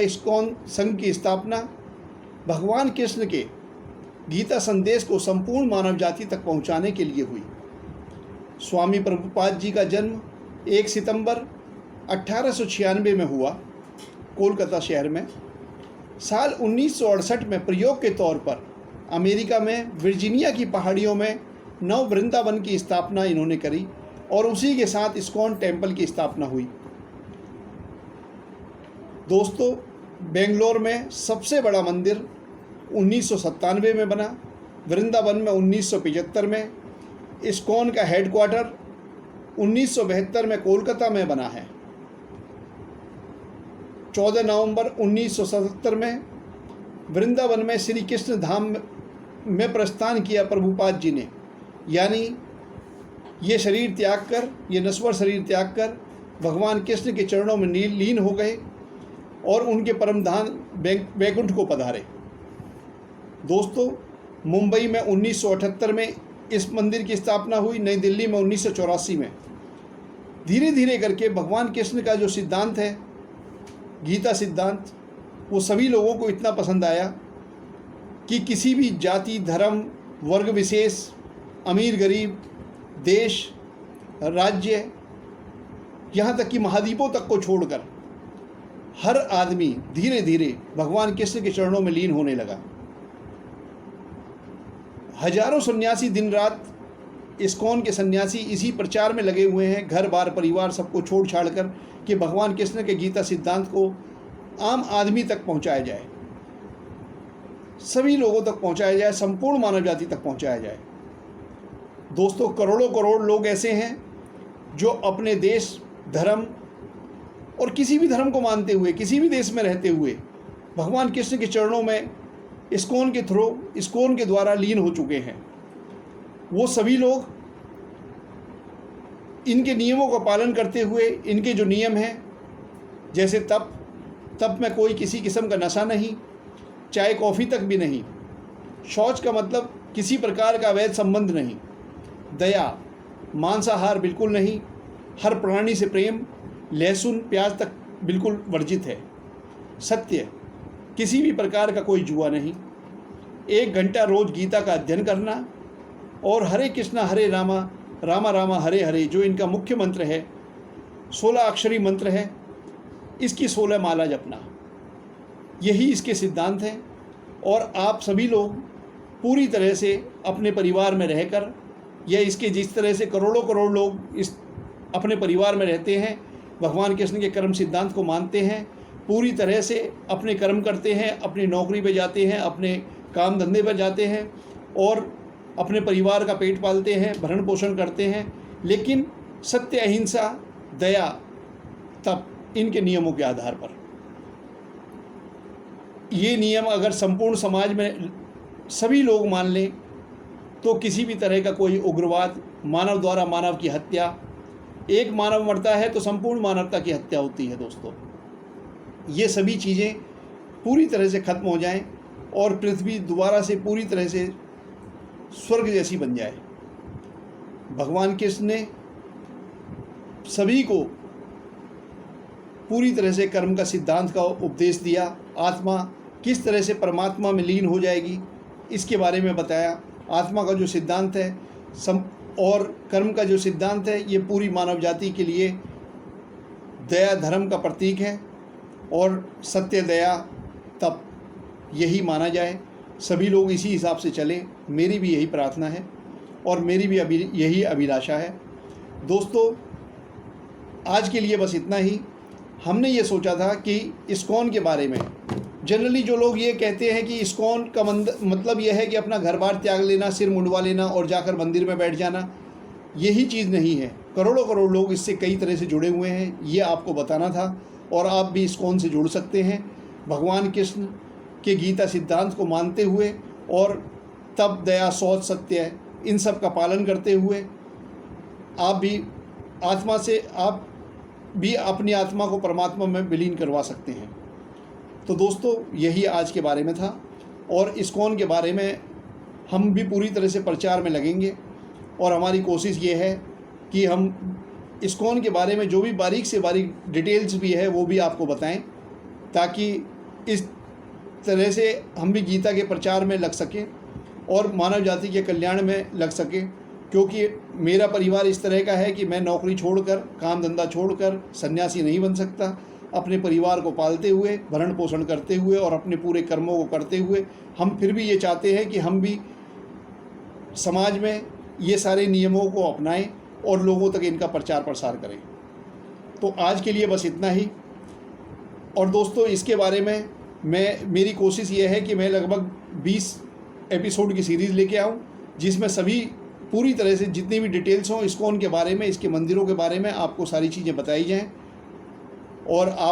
ISKCON संघ की स्थापना भगवान कृष्ण के गीता संदेश को संपूर्ण मानव जाति तक पहुंचाने के लिए हुई। स्वामी प्रभुपाद जी का जन्म 1 सितंबर 1896 में हुआ, कोलकाता शहर में। साल 1968 में प्रयोग के तौर पर अमेरिका में वर्जीनिया की पहाड़ियों में नव वृंदावन की स्थापना इन्होंने करी और उसी के साथ इस्कॉन टेम्पल की स्थापना हुई। दोस्तों, बेंगलोर में सबसे बड़ा मंदिर 1997 में बना, वृंदावन में 1975 में, इस्कॉन का हेडक्वार्टर 1972 में कोलकाता में बना है। 14 नवंबर 1977 में वृंदावन में श्री कृष्ण धाम में प्रस्थान किया प्रभुपाद जी ने, यानी ये शरीर त्याग कर, ये नश्वर शरीर त्याग कर भगवान कृष्ण के चरणों में लीन हो गए और उनके परम धाम वैकुंठ को पधारे। दोस्तों, मुंबई में 1978 में इस मंदिर की स्थापना हुई, नई दिल्ली में 1984 में। धीरे धीरे करके भगवान कृष्ण का जो सिद्धांत है, गीता सिद्धांत, वो सभी लोगों को इतना पसंद आया कि किसी भी जाति, धर्म, वर्ग विशेष, अमीर गरीब, देश, राज्य, यहाँ तक कि महाद्वीपों तक को छोड़कर हर आदमी धीरे धीरे भगवान कृष्ण के चरणों में लीन होने लगा। हजारों सन्यासी दिन रात इस्कॉन के सन्यासी इसी प्रचार में लगे हुए हैं, घर बार परिवार सबको छोड़ छाड़ कर, कि भगवान कृष्ण के गीता सिद्धांत को आम आदमी तक पहुंचाया जाए, सभी लोगों तक पहुंचाया जाए, संपूर्ण मानव जाति तक पहुंचाया जाए। दोस्तों, करोड़ों करोड़ लोग ऐसे हैं जो अपने देश, धर्म और किसी भी धर्म को मानते हुए, किसी भी देश में रहते हुए भगवान कृष्ण के चरणों में इस्कॉन के थ्रू, इस्कॉन के द्वारा लीन हो चुके हैं। वो सभी लोग इनके नियमों का पालन करते हुए, इनके जो नियम हैं, जैसे तप में कोई किसी किस्म का नशा नहीं, चाय कॉफ़ी तक भी नहीं, शौच का मतलब किसी प्रकार का अवैध संबंध नहीं, दया, मांसाहार बिल्कुल नहीं, हर प्राणी से प्रेम, लहसुन प्याज तक बिल्कुल वर्जित है, सत्य, किसी भी प्रकार का कोई जुआ नहीं, 1 घंटा रोज गीता का अध्ययन करना और हरे कृष्णा हरे रामा रामा रामा हरे हरे, जो इनका मुख्य मंत्र है, 16 अक्षरी मंत्र है, इसकी 16 माला जपना, यही इसके सिद्धांत हैं। और आप सभी लोग पूरी तरह से अपने परिवार में रहकर, या इसके जिस तरह से करोड़ों करोड़ लोग इस अपने परिवार में रहते हैं, भगवान कृष्ण के कर्म सिद्धांत को मानते हैं, पूरी तरह से अपने कर्म करते हैं, अपनी नौकरी पे जाते हैं, अपने काम धंधे पर जाते हैं और अपने परिवार का पेट पालते हैं, भरण पोषण करते हैं, लेकिन सत्य, अहिंसा, दया, तप, इनके नियमों के आधार पर। ये नियम अगर संपूर्ण समाज में सभी लोग मान लें तो किसी भी तरह का कोई उग्रवाद, मानव द्वारा मानव की हत्या, एक मानव मरता है तो संपूर्ण मानवता की हत्या होती है। दोस्तों, ये सभी चीज़ें पूरी तरह से खत्म हो जाएं और पृथ्वी दोबारा से पूरी तरह से स्वर्ग जैसी बन जाए। भगवान कृष्ण ने सभी को पूरी तरह से कर्म का सिद्धांत का उपदेश दिया। आत्मा किस तरह से परमात्मा में लीन हो जाएगी, इसके बारे में बताया। आत्मा का जो सिद्धांत है और कर्म का जो सिद्धांत है, ये पूरी मानव जाति के लिए दया, धर्म का प्रतीक है और सत्य, दया, तप, यही माना जाए। सभी लोग इसी हिसाब से चलें, मेरी भी यही प्रार्थना है और मेरी भी यही अभिलाषा है। दोस्तों, आज के लिए बस इतना ही। हमने ये सोचा था कि इस्कॉन के बारे में, जनरली जो लोग ये कहते हैं कि इस्कॉन का मतलब यह है कि अपना घर बार त्याग लेना, सिर मुंडवा लेना और जाकर मंदिर में बैठ जाना, यही चीज़ नहीं है। करोड़ों करोड़ लोग इससे कई तरह से जुड़े हुए हैं, ये आपको बताना था। और आप भी इस्कॉन से जुड़ सकते हैं भगवान कृष्ण के गीता सिद्धांत को मानते हुए और तप, दया, शौच, सत्य, इन सब का पालन करते हुए आप भी अपनी आत्मा को परमात्मा में विलीन करवा सकते हैं। तो दोस्तों, यही आज के बारे में था और इस्कॉन के बारे में हम भी पूरी तरह से प्रचार में लगेंगे और हमारी कोशिश ये है कि हम इस्कॉन के बारे में जो भी बारीक से बारीक डिटेल्स भी है वो भी आपको बताएं ताकि इस तरह से हम भी गीता के प्रचार में लग सकें और मानव जाति के कल्याण में लग सकें। क्योंकि मेरा परिवार इस तरह का है कि मैं नौकरी छोड़कर, काम धंधा छोड़कर सन्यासी नहीं बन सकता। अपने परिवार को पालते हुए, भरण पोषण करते हुए और अपने पूरे कर्मों को करते हुए हम फिर भी ये चाहते हैं कि हम भी समाज में ये सारे नियमों को अपनाएं और लोगों तक इनका प्रचार प्रसार करें। तो आज के लिए बस इतना ही। और दोस्तों, इसके बारे में मेरी कोशिश ये है कि मैं लगभग 20 एपिसोड की सीरीज़ लेके आऊँ, जिसमें सभी पूरी तरह से जितनी भी डिटेल्स हों इस्कॉन के बारे में, इसके मंदिरों के बारे में आपको सारी चीज़ें बताई जाएं और आप